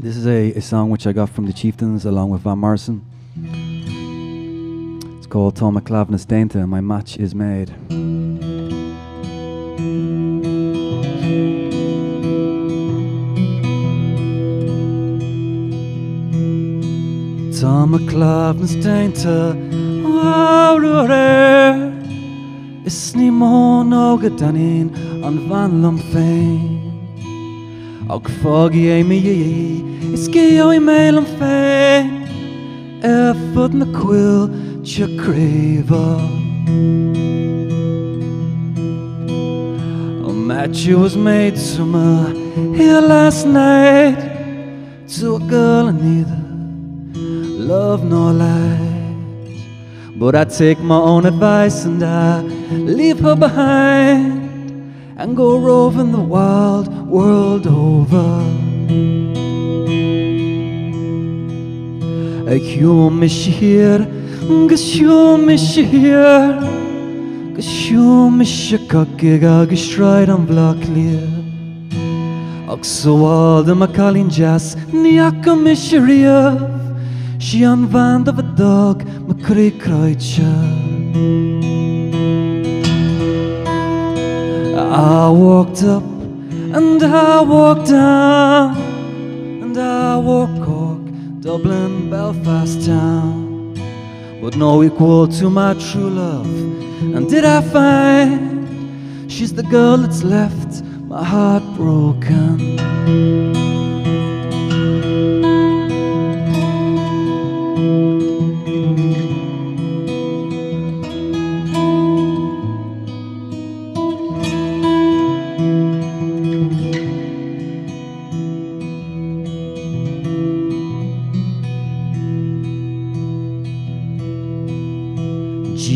This is a song which I got from the Chieftains along with Van Morrison. It's called Chleamhnas Déanta, My Match Is Made. Chleamhnas Déanta, is ní mó nóga danin an bhanlam féin. Og foggy é mi is geo I mail am féin fod na quill tja creva. A match was made summer here last night to a girl I neither love nor light. But I take my own advice and I leave her behind and go roving the wild world over. You miss here, gus you miss here, gus you miss your cockig agus stride on block clear. Och so all the Macallin jazz, niaka miss your ear, she on van of a dog, McCree Kreutcher. I walked up and I walked down and I walked Cork, Dublin, Belfast town, but no equal to my true love. And did I find she's the girl that's left my heart broken?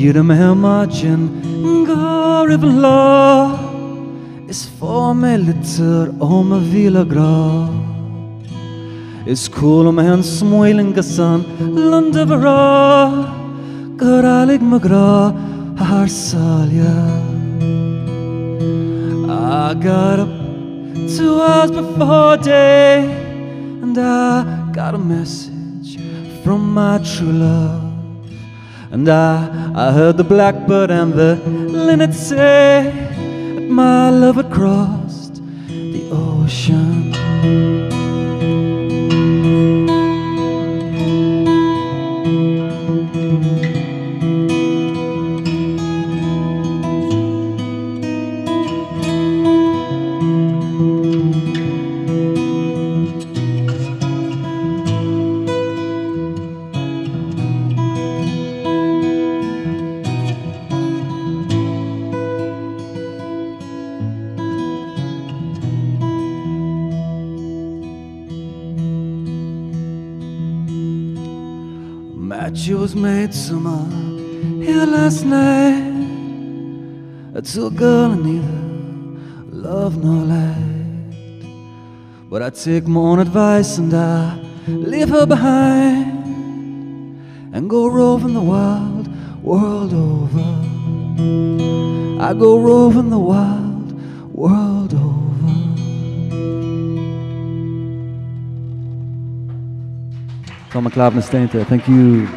Gira me margin garib law is for me litter om a vila gra. Is cool me han smoiling gasan Lundavara Garalig magra har salya. I got up 2 hours before day and I got a message from my true love. And I heard the blackbird and the linnet say that my love had crossed the ocean. Match was made summer here last night to a girl I neither love nor light. But I take my own advice and I leave her behind and go roving the wild world over. I go roving the wild world over. Chleamhnas Déanta, thank you.